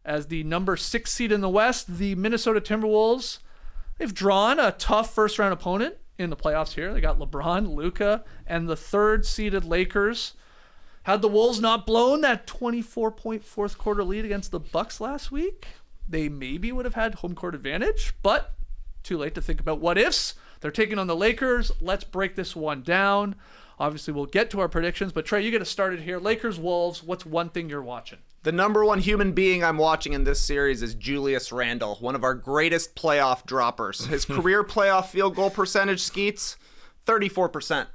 as the number 6 seed in the West, the Minnesota Timberwolves. They've drawn a tough first-round opponent in the playoffs here. They got LeBron, Luca, and the 3rd-seeded Lakers. Had the Wolves not blown that 24-point fourth-quarter lead against the Bucks last week, they maybe would have had home court advantage, but too late to think about what-ifs. They're taking on the Lakers. Let's break this one down. Obviously, we'll get to our predictions, but Trey, you get us started here. Lakers-Wolves, what's one thing you're watching? The number one human being I'm watching in this series is Julius Randle, one of our greatest playoff droppers. His career playoff field goal percentage, Skeets, 34%.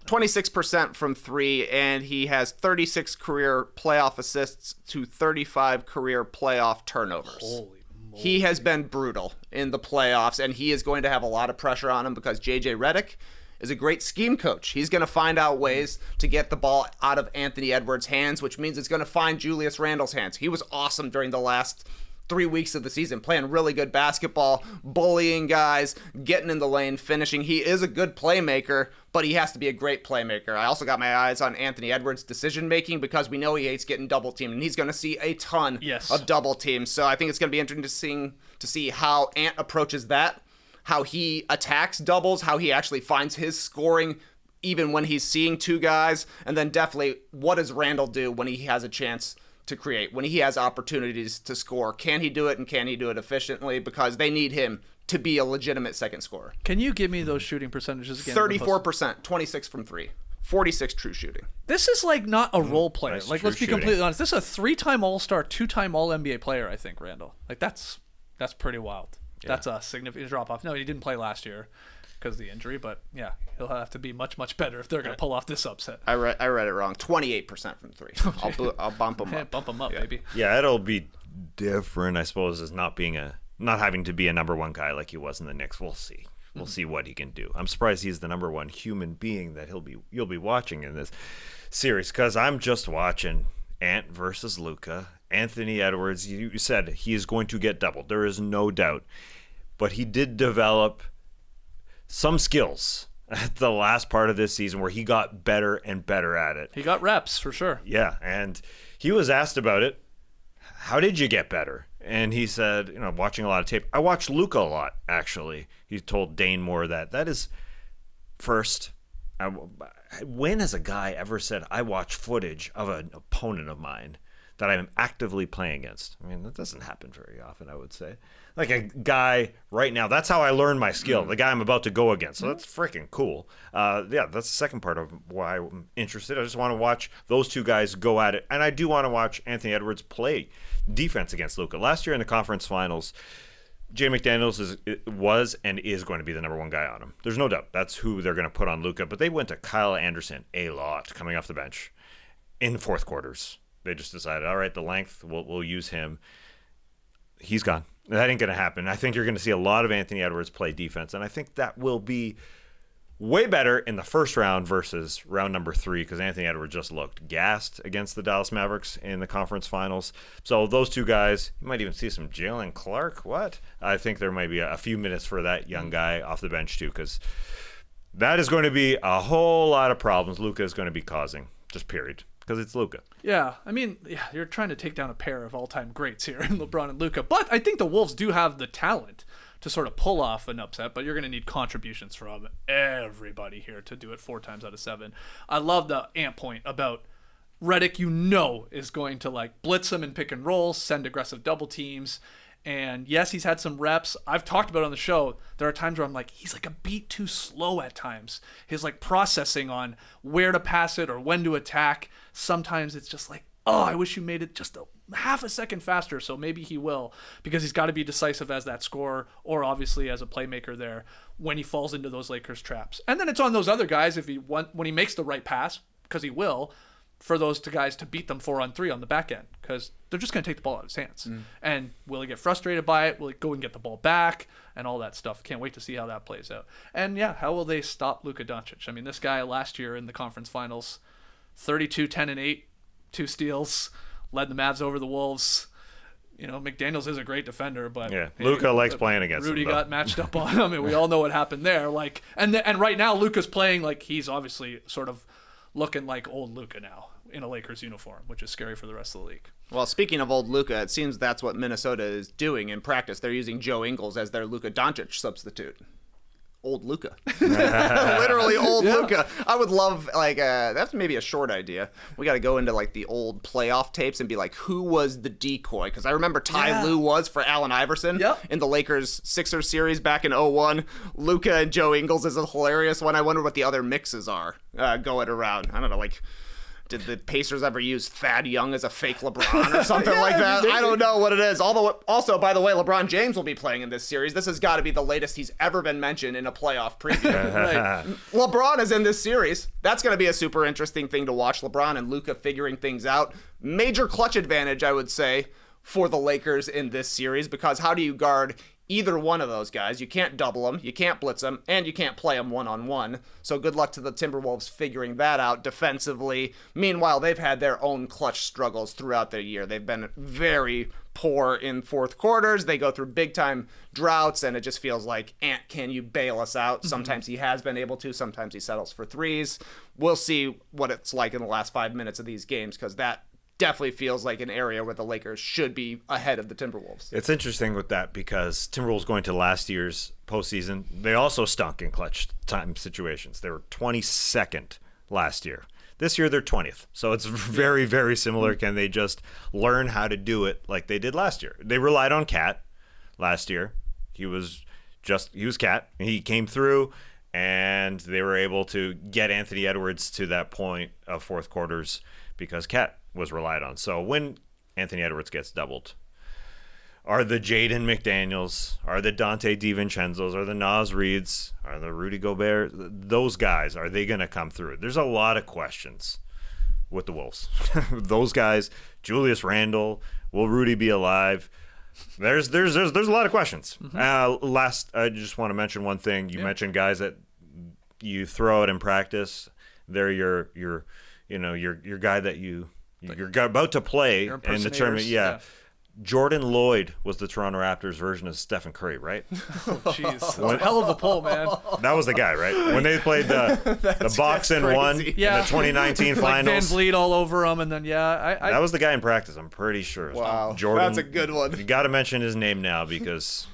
26% from 3, and he has 36 career playoff assists to 35 career playoff turnovers. Holy moly. He has been brutal in the playoffs, and he is going to have a lot of pressure on him because J.J. Redick is a great scheme coach. He's going to find out ways to get the ball out of Anthony Edwards' hands, which means it's going to find Julius Randle's hands. He was awesome during the last 3 weeks of the season, playing really good basketball, bullying guys, getting in the lane, finishing. He is a good playmaker, but he has to be a great playmaker. I also got my eyes on Anthony Edwards' decision-making because we know he hates getting double-teamed, and he's going to see a ton of double teams. So I think it's going to be interesting to see how Ant approaches that, how he attacks doubles, how he actually finds his scoring even when he's seeing 2 guys, and then definitely what does Randle do when he has a chance to create, when he has opportunities to score. Can he do it, and can he do it efficiently? Because they need him to be a legitimate second scorer. Can you give me those shooting percentages again? 34%, 26 from 3, 46 true shooting. This is like not a role player. Nice like, true let's be completely honest. This is a 3-time All-Star, 2-time All-NBA player, I think, Randle. Like, that's pretty wild. Yeah. That's a significant drop-off. No, he didn't play last year because of the injury, but yeah, he'll have to be much, much better if they're going to pull off this upset. I read it wrong. 28% from 3. I'll bump him up. Bump him up, baby. Yeah, it'll be different, I suppose, as not having to be a number one guy like he was in the Knicks. We'll see. We'll see what he can do. I'm surprised he's the number one human being that you'll be watching in this series, because I'm just watching Ant versus Luca. Anthony Edwards, you said he is going to get doubled. There is no doubt. But he did develop some skills at the last part of this season where he got better and better at it. He got reps, for sure. Yeah, and he was asked about it. How did you get better? And he said, watching a lot of tape. I watched Luca a lot, actually. He told Dane Moore that is first. When has a guy ever said, I watch footage of an opponent of mine that I'm actively playing against? I mean, that doesn't happen very often, I would say. Like a guy right now, that's how I learned my skill, the guy I'm about to go against. So that's freaking cool. Yeah, that's the second part of why I'm interested. I just want to watch those 2 guys go at it. And I do want to watch Anthony Edwards play defense against Luca. Last year in the conference finals, Jay McDaniels was and is going to be the number one guy on him. There's no doubt. That's who they're going to put on Luca. But they went to Kyle Anderson a lot coming off the bench in fourth quarters. They just decided, all right, the length, we'll use him. He's gone. That ain't going to happen. I think you're going to see a lot of Anthony Edwards play defense, and I think that will be way better in the first round versus round number 3, because Anthony Edwards just looked gassed against the Dallas Mavericks in the conference finals. So those 2 guys, you might even see some Jalen Clark. What? I think there might be a few minutes for that young guy off the bench too, because that is going to be a whole lot of problems Luca is going to be causing, just period. Because it's Luca. Yeah, I mean, you're trying to take down a pair of all-time greats here in LeBron and Luca. But I think the Wolves do have the talent to sort of pull off an upset, but you're going to need contributions from everybody here to do it 4 times out of 7. I love the Ant point about Redick, is going to blitz him and pick and roll, send aggressive double teams. And yes, he's had some reps. I've talked about it on the show. There are times where I'm like, he's like a beat too slow at times. His processing on where to pass it or when to attack. Sometimes it's just like, I wish you made it just a half a second faster. So maybe he will, because he's got to be decisive as that scorer or obviously as a playmaker there when he falls into those Lakers traps. And then it's on those other guys when he makes the right pass, because he will, for those 2 guys to beat them 4-on-3 on the back end, because they're just going to take the ball out of his hands. And will he get frustrated by it? Will he go and get the ball back and all that stuff? Can't wait to see how that plays out. And yeah, how will they stop Luka Doncic? I mean, this guy last year in the conference finals, 32, 10, and 8, 2 steals, led the Mavs over the Wolves. McDaniels is a great defender, but Luka likes playing against Rudy him. Rudy got matched up on him, and we all know what happened there. And right now Luka's playing like he's obviously sort of looking like old Luca now in a Lakers uniform, which is scary for the rest of the league. Well, speaking of old Luca, it seems that's what Minnesota is doing in practice. They're using Joe Ingles as their Luka Doncic substitute. Old Luca. Literally old Luca. I would love, that's maybe a short idea. We got to go into, the old playoff tapes and be like, who was the decoy? Because I remember Ty Lue was for Allen Iverson in the Lakers-Sixers series back in 2001. Luca and Joe Ingles is a hilarious one. I wonder what the other mixes are going around. I don't know, did the Pacers ever use Thad Young as a fake LeBron or something like that? I don't know what it is. Although, also, by the way, LeBron James will be playing in this series. This has got to be the latest he's ever been mentioned in a playoff preview. Right. LeBron is in this series. That's going to be a super interesting thing to watch. LeBron and Luca figuring things out. Major clutch advantage, I would say, for the Lakers in this series, because how do you guard either one of those guys? You can't double them, you can't blitz them, and you can't play them one-on-one. So good luck to the Timberwolves figuring that out defensively. Meanwhile, they've had their own clutch struggles throughout the year. They've been very poor in fourth quarters. They go through big-time droughts, and it just feels like, Ant, can you bail us out? Sometimes he has been able to. Sometimes he settles for threes. We'll see what it's like in the last 5 minutes of these games, because that definitely feels like an area where the Lakers should be ahead of the Timberwolves. It's interesting with that because Timberwolves going to last year's postseason, they also stunk in clutch time situations. They were 22nd last year. This year they're 20th. So it's very, very similar. Can they just learn how to do it like they did last year? They relied on Cat last year. He was Cat. He came through, and they were able to get Anthony Edwards to that point of fourth quarters because Cat was relied on. So when Anthony Edwards gets doubled, are the Jaden McDaniels, are the Dante DiVincenzo's, are the Naz Reeds, are the Rudy Gobert, those guys, are they going to come through? There's a lot of questions with the Wolves. Those guys, Julius Randle, will Rudy be alive? There's a lot of questions. Last, I just want to mention one thing. You mentioned guys that you throw out in practice. They're your guy that you're about to play in the tournament. Yeah. Jordan Lloyd was the Toronto Raptors version of Stephen Curry, right? Jeez. Hell of a pull, man. That was the guy, right? When they played the Bucks and won in the 2019 finals. Like Van Vliet all over him, and then, that was the guy in practice, I'm pretty sure. Wow. Jordan, that's a good one. You got to mention his name now because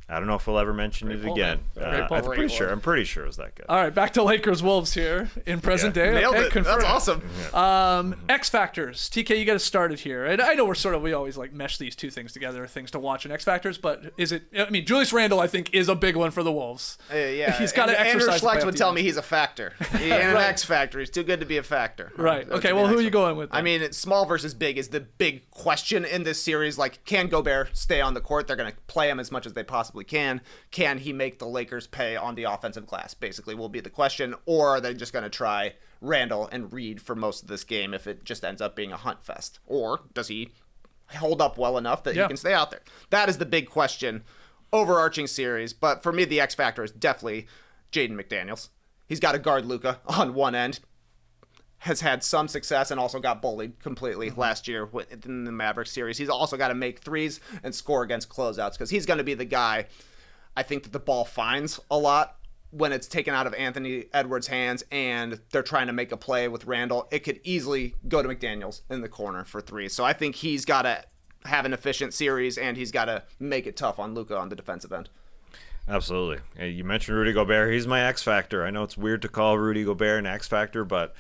I don't know if we'll ever mention it again. I'm pretty sure it was that guy. All right, back to Lakers Wolves here in present day. Nailed it. Confirmed. That's awesome. X factors. TK, you got to start it here. And I know we always mesh these two things together, things to watch and X factors. But is it? I mean, Julius Randle, I think, is a big one for the Wolves. Yeah, he's got to exercise. Andrew Schlecht would tell me he's a factor. An X factor. He's too good to be a factor. Right. Okay. Well, who are you going with then? I mean, small versus big is the big question in this series. Can Gobert stay on the court? They're going to play him as much as they possibly can. Can he make the Lakers pay on the offensive glass, basically, will be the question. Or are they just going to try Randle and Reed for most of this game if it just ends up being a hunt fest? Or does he hold up well enough that he can stay out there? That is the big question, overarching series. But for me, the X factor is definitely Jaden McDaniels. He's got to guard Luca on one end. Has had some success and also got bullied completely last year in the Mavericks series. He's also got to make threes and score against closeouts because he's going to be the guy I think that the ball finds a lot when it's taken out of Anthony Edwards' hands and they're trying to make a play with Randle. It could easily go to McDaniels in the corner for three. So I think he's got to have an efficient series and he's got to make it tough on Luca on the defensive end. Absolutely. You mentioned Rudy Gobert. He's my X factor. I know it's weird to call Rudy Gobert an X factor, but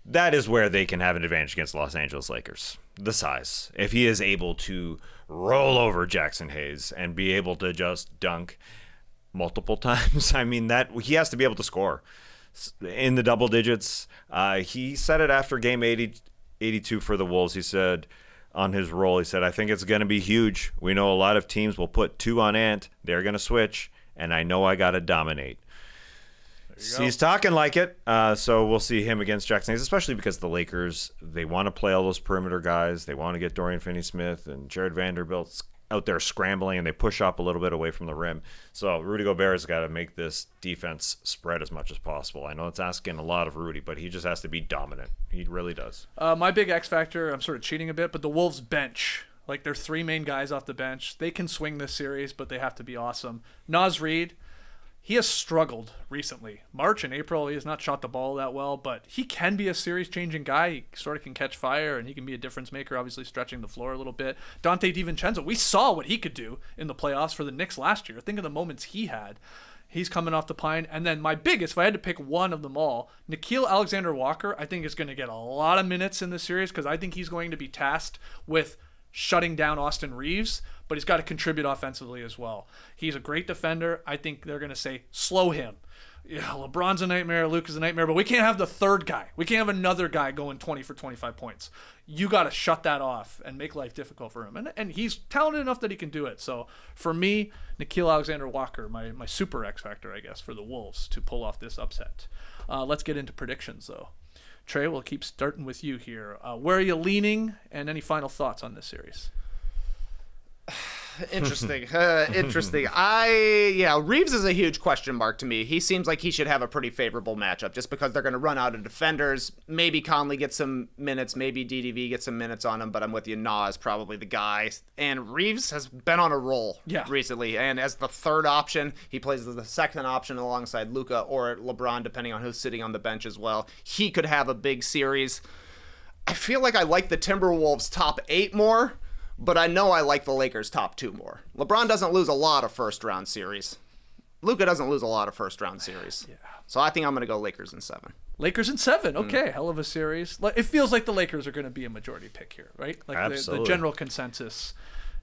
that is where they can have an advantage against Los Angeles Lakers. The size. If he is able to roll over Jackson Hayes and be able to just dunk multiple times, I mean, that he has to be able to score in the double digits. He said it after game 82 for the Wolves. He said on his roll, he said, I think it's going to be huge. We know a lot of teams will put 2 on Ant. They're going to switch, and I know I got to dominate. He's talking like it, so we'll see him against Jackson Hayes, especially because the Lakers, they want to play all those perimeter guys. They want to get Dorian Finney-Smith and Jared Vanderbilt out there scrambling, and they push up a little bit away from the rim. So Rudy Gobert has got to make this defense spread as much as possible. I know it's asking a lot of Rudy, but he just has to be dominant. He really does. My big X factor, I'm sort of cheating a bit, but the Wolves bench. Their 3 main guys off the bench. They can swing this series, but they have to be awesome. Naz Reid, he has struggled recently. March and April, he has not shot the ball that well, but he can be a series-changing guy. He sort of can catch fire, and he can be a difference maker, obviously stretching the floor a little bit. Dante DiVincenzo, we saw what he could do in the playoffs for the Knicks last year. Think of the moments he had. He's coming off the pine. And then my biggest, if I had to pick one of them all, Nickeil Alexander-Walker, I think is going to get a lot of minutes in this series because I think he's going to be tasked with shutting down Austin Reeves, but he's got to contribute offensively as well. He's a great defender. I think they're going to say, slow him. Yeah, LeBron's a nightmare, Luca's a nightmare, but we can't have the third guy. We can't have another guy going 20 for 25 points. You got to shut that off and make life difficult for him. And he's talented enough that he can do it. So for me, Nickeil Alexander-Walker, my super X factor, I guess, for the Wolves to pull off this upset. Let's get into predictions, though. Trey, we'll keep starting with you here. Where are you leaning, and any final thoughts on this series? Interesting. Reeves is a huge question mark to me. He seems like he should have a pretty favorable matchup just because they're going to run out of defenders. Maybe Conley gets some minutes. Maybe DDV gets some minutes on him, but I'm with you. Nah is probably the guy. And Reeves has been on a roll recently. And as the third option, he plays as the second option alongside Luca or LeBron, depending on who's sitting on the bench as well. He could have a big series. I feel like I like the Timberwolves top 8 more, but I know I like the Lakers top 2 more. LeBron doesn't lose a lot of first-round series. Luca doesn't lose a lot of first-round series. Yeah. So I think I'm going to go Lakers in 7. Lakers in 7. Okay, hell of a series. It feels like the Lakers are going to be a majority pick here, right? Like the general consensus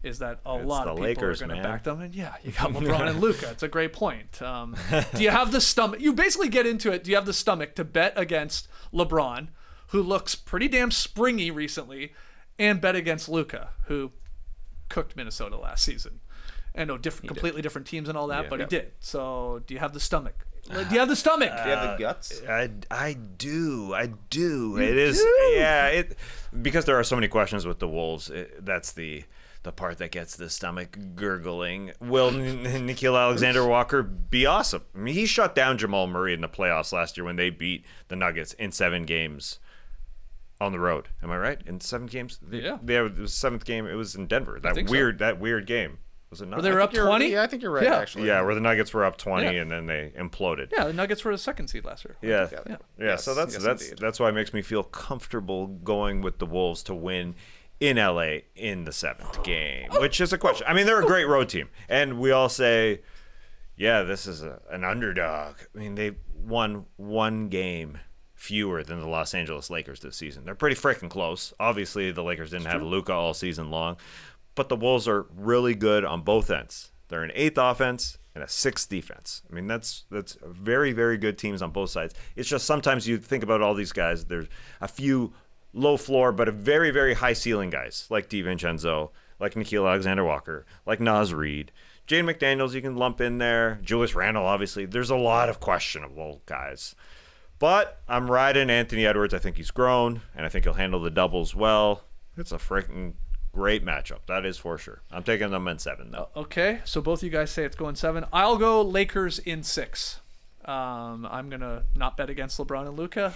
is that a lot of people Lakers, are going to back them. And yeah, you got LeBron and Luca. It's a great point. Do you have the stomach? You basically get into it. Do you have the stomach to bet against LeBron, who looks pretty damn springy recently, and bet against Luca, who cooked Minnesota last season? And completely different teams and all that, but he did. So do you have the stomach? Do you have the stomach? Do you have the guts? I do. Because there are so many questions with the Wolves. That's the part that gets the stomach gurgling. Will Nickeil Alexander-Walker be awesome? I mean, he shut down Jamal Murray in the playoffs last year when they beat the Nuggets in 7 games. On the road, am I right? In 7 games? Yeah, the 7th game. It was in Denver. That weird game. Was it not? Where they were up 20? Yeah, I think you're right. Actually, where the Nuggets were up 20 and then they imploded. Yeah, the Nuggets were the 2nd seed last year. Yeah. Yes, so that's why it makes me feel comfortable going with the Wolves to win in LA in the 7th game, which is a question. I mean, they're a great road team, and we all say, yeah, this is an underdog. I mean, they won 1 game fewer than the Los Angeles Lakers this season. They're pretty freaking close. Obviously, the Lakers didn't have Luca all season long, but the Wolves are really good on both ends. They're an 8th offense and a 6th defense. I mean, that's very, very good teams on both sides. It's just sometimes you think about all these guys, there's a few low floor but a very, very high ceiling guys like DiVincenzo, like Nickeil Alexander-Walker, like Naz Reid. Jaden McDaniels you can lump in there. Julius Randle, obviously. There's a lot of questionable guys. But I'm riding Anthony Edwards. I think he's grown, and I think he'll handle the doubles well. It's a freaking great matchup. That is for sure. I'm taking them in 7, though. Okay, so both of you guys say it's going 7. I'll go Lakers in 6. I'm going to not bet against LeBron and Luca.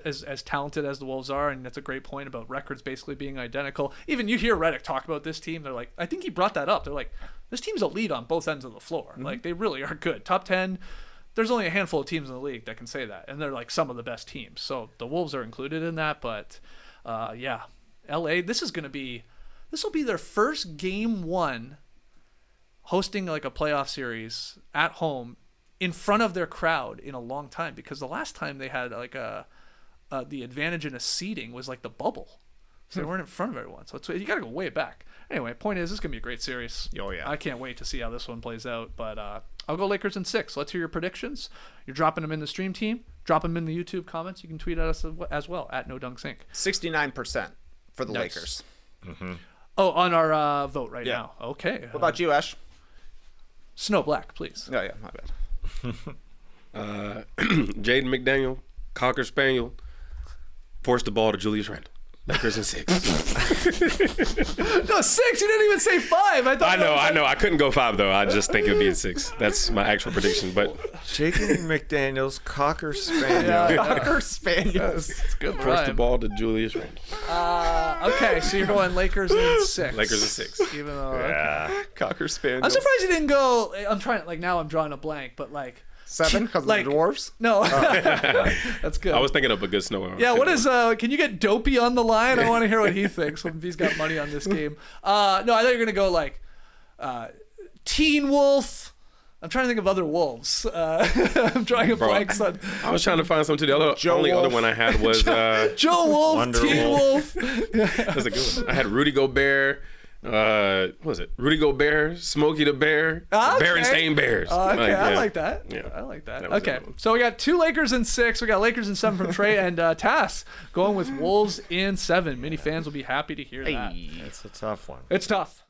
As talented as the Wolves are, and that's a great point about records basically being identical. Even you hear Redick talk about this team. They're like, I think he brought that up. They're like, this team's elite on both ends of the floor. Mm-hmm. Like, they really are good. Top 10. There's only a handful of teams in the league that can say that, and they're like some of the best teams. So the Wolves are included in that, but LA, this will be their first game 1 hosting like a playoff series at home in front of their crowd in a long time, because the last time they had like the advantage in a seeding was like the bubble. So they weren't in front of everyone. So you got to go way back. Anyway, point is, this is going to be a great series. Oh, yeah. I can't wait to see how this one plays out. But I'll go Lakers in 6. Let's hear your predictions. You're dropping them in the stream team. Drop them in the YouTube comments. You can tweet at us as well, at NoDunksInc. 69% for the Lakers. Mm-hmm. Oh, on our vote right now. Okay. What about you, Ash? Snow Black, please. Oh, yeah, my bad. Jaden McDaniel, Cocker Spaniel, forced the ball to Julius Randle. Lakers in 6. No, 6. You didn't even say 5. I know. I couldn't go 5 though. I just think it'll be in 6. That's my actual prediction. But Shaking McDaniels, Cocker Spaniel. Cocker Spaniels. It's good Force the rhyme. ball to Julius Randle. Okay, so you're going Lakers in 6. Lakers in 6. Even though, Yeah. Cocker Spaniels. I'm surprised you didn't go. I'm trying. Like now, I'm drawing a blank, but like 7 because like- of the dwarves. no. That's good. I was thinking of a good snow. Yeah, what is can you get Dopey on the line? I want to hear what he thinks if he's got money on this game. No, I thought you were gonna go like Teen Wolf. I'm trying to think of other wolves. I'm drawing a Bro, blank son. I was trying to find something. The only Wolf. other one I had was Joe Wolf, Wonder Teen Wolf. Wolf. that's a good one. I had Rudy Gobert. What was it? Rudy Gobert, Smokey the Bear, Okay. Berenstain Bears. Okay, I yeah. like that. Yeah. I like that. That was Okay, the one. so we got 2 Lakers in 6. We got Lakers in 7 from Trey and Tass going with Wolves in 7. Many fans will be happy to hear that. It's a tough one. It's tough.